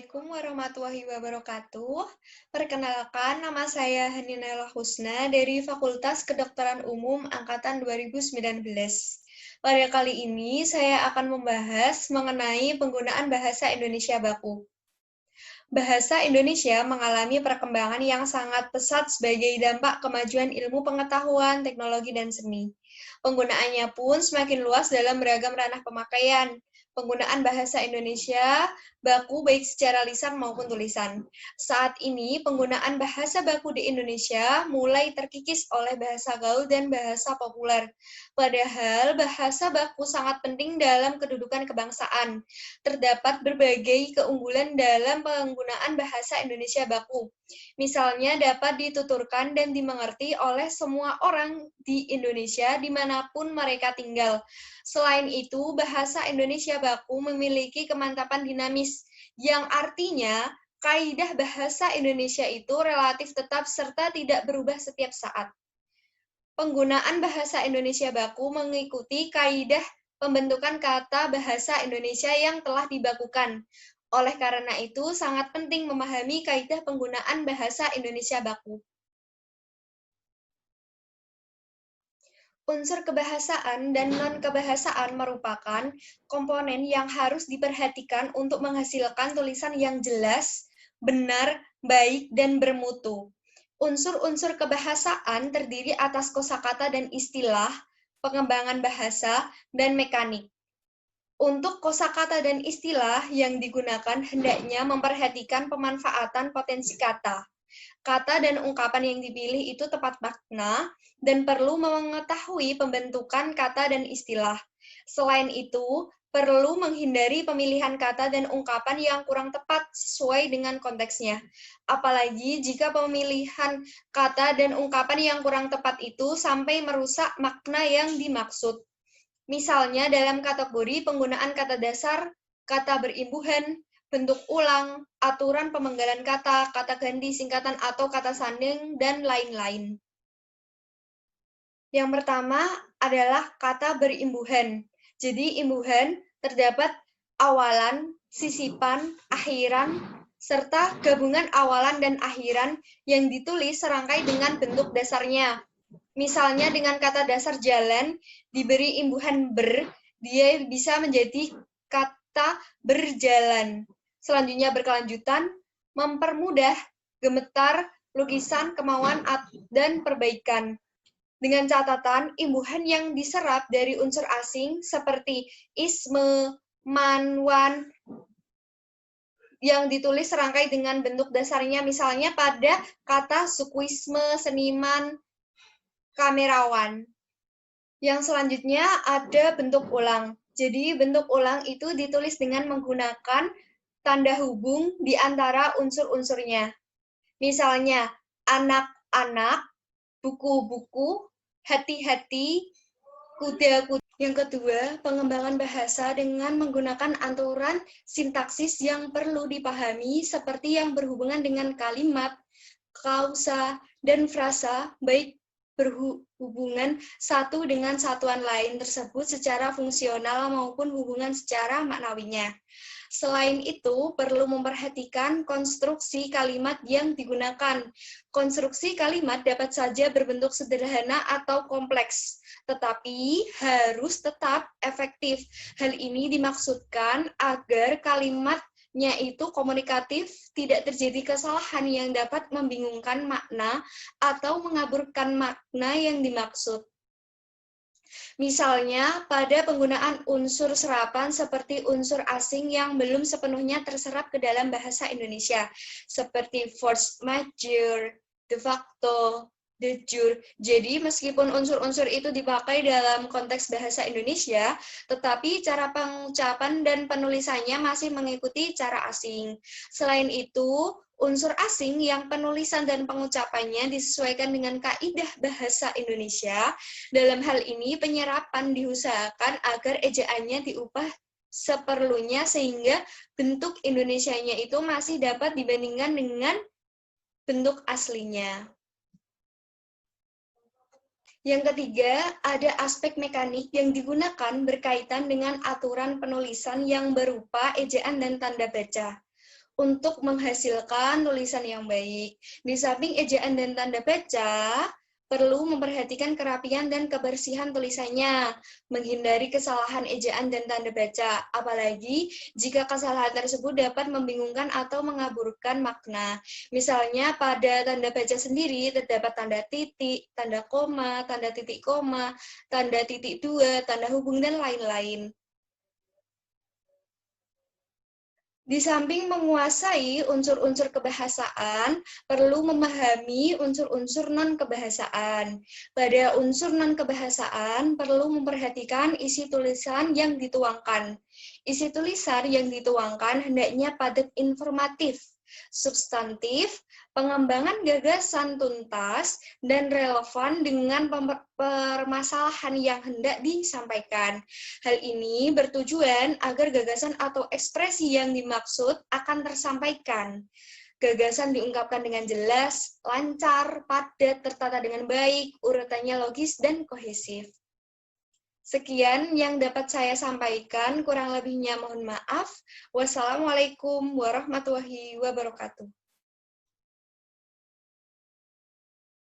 Assalamualaikum warahmatullahi wabarakatuh. Perkenalkan, nama saya Haninela Husna dari Fakultas Kedokteran Umum Angkatan 2019. Pada kali ini, saya akan membahas mengenai penggunaan bahasa Indonesia baku. Bahasa Indonesia mengalami perkembangan yang sangat pesat sebagai dampak kemajuan ilmu pengetahuan, teknologi, dan seni. Penggunaannya pun semakin luas dalam beragam ranah pemakaian. Penggunaan bahasa Indonesia baku baik secara lisan maupun tulisan. Saat ini, penggunaan bahasa baku di Indonesia mulai terkikis oleh bahasa gaul dan bahasa populer. Padahal bahasa baku sangat penting dalam kedudukan kebangsaan. Terdapat berbagai keunggulan dalam penggunaan bahasa Indonesia baku. Misalnya dapat dituturkan dan dimengerti oleh semua orang di Indonesia dimanapun mereka tinggal. Selain itu, bahasa Indonesia baku memiliki kemantapan dinamis, yang artinya kaidah bahasa Indonesia itu relatif tetap serta tidak berubah setiap saat. Penggunaan bahasa Indonesia baku mengikuti kaidah pembentukan kata bahasa Indonesia yang telah dibakukan. Oleh karena itu, sangat penting memahami kaidah penggunaan bahasa Indonesia baku. Unsur kebahasaan dan non-kebahasaan merupakan komponen yang harus diperhatikan untuk menghasilkan tulisan yang jelas, benar, baik, dan bermutu. Unsur-unsur kebahasaan terdiri atas kosakata dan istilah, pengembangan bahasa, dan mekanik. Untuk kosakata dan istilah yang digunakan hendaknya memperhatikan pemanfaatan potensi kata. Kata dan ungkapan yang dipilih itu tepat makna dan perlu mengetahui pembentukan kata dan istilah. Selain itu, perlu menghindari pemilihan kata dan ungkapan yang kurang tepat sesuai dengan konteksnya. Apalagi jika pemilihan kata dan ungkapan yang kurang tepat itu sampai merusak makna yang dimaksud. Misalnya dalam kategori penggunaan kata dasar, kata berimbuhan, bentuk ulang, aturan pemenggalan kata, kata ganti, singkatan atau kata sanding, dan lain-lain. Yang pertama adalah kata berimbuhan. Jadi imbuhan terdapat awalan, sisipan, akhiran, serta gabungan awalan dan akhiran yang ditulis serangkai dengan bentuk dasarnya. Misalnya dengan kata dasar jalan diberi imbuhan ber, dia bisa menjadi kata berjalan. Selanjutnya berkelanjutan, mempermudah, gemetar, lukisan, kemauan, dan perbaikan. Dengan catatan, imbuhan yang diserap dari unsur asing seperti isme, man, wan, yang ditulis serangkai dengan bentuk dasarnya, misalnya pada kata sukuisme, seniman, kamerawan. Yang selanjutnya ada bentuk ulang. Jadi bentuk ulang itu ditulis dengan menggunakan tanda hubung di antara unsur-unsurnya. Misalnya, anak-anak, buku-buku, hati-hati, kuda-kuda. Yang kedua, pengembangan bahasa dengan menggunakan aturan sintaksis yang perlu dipahami seperti yang berhubungan dengan kalimat, klausa, dan frasa, baik berhubungan satu dengan satuan lain tersebut secara fungsional maupun hubungan secara maknawinya. Selain itu, perlu memperhatikan konstruksi kalimat yang digunakan. Konstruksi kalimat dapat saja berbentuk sederhana atau kompleks, tetapi harus tetap efektif. Hal ini dimaksudkan agar kalimatnya itu komunikatif, tidak terjadi kesalahan yang dapat membingungkan makna atau mengaburkan makna yang dimaksud. Misalnya, pada penggunaan unsur serapan seperti unsur asing yang belum sepenuhnya terserap ke dalam bahasa Indonesia, seperti force majeure, de facto, de jure. Jadi, meskipun unsur-unsur itu dipakai dalam konteks bahasa Indonesia, tetapi cara pengucapan dan penulisannya masih mengikuti cara asing. Selain itu, unsur asing yang penulisan dan pengucapannya disesuaikan dengan kaidah bahasa Indonesia. Dalam hal ini, penyerapan diusahakan agar ejaannya diubah seperlunya sehingga bentuk Indonesianya itu masih dapat dibandingkan dengan bentuk aslinya. Yang ketiga, ada aspek mekanik yang digunakan berkaitan dengan aturan penulisan yang berupa ejaan dan tanda baca. untuk menghasilkan tulisan yang baik. Di samping ejaan dan tanda baca, perlu memperhatikan kerapian dan kebersihan tulisannya, menghindari kesalahan ejaan dan tanda baca, apalagi jika kesalahan tersebut dapat membingungkan atau mengaburkan makna. Misalnya pada tanda baca sendiri terdapat tanda titik, tanda koma, tanda titik koma, tanda titik dua, tanda hubung, dan lain-lain. Di samping menguasai unsur-unsur kebahasaan, perlu memahami unsur-unsur non-kebahasaan. Pada unsur non-kebahasaan, perlu memperhatikan isi tulisan yang dituangkan. Isi tulisan yang dituangkan hendaknya padat informatif, substantif, pengembangan gagasan tuntas, dan relevan dengan permasalahan yang hendak disampaikan. Hal ini bertujuan agar gagasan atau ekspresi yang dimaksud akan tersampaikan. Gagasan diungkapkan dengan jelas, lancar, padat, tertata dengan baik, urutannya logis, dan kohesif. Sekian yang dapat saya sampaikan, kurang lebihnya mohon maaf. Wassalamualaikum warahmatullahi wabarakatuh.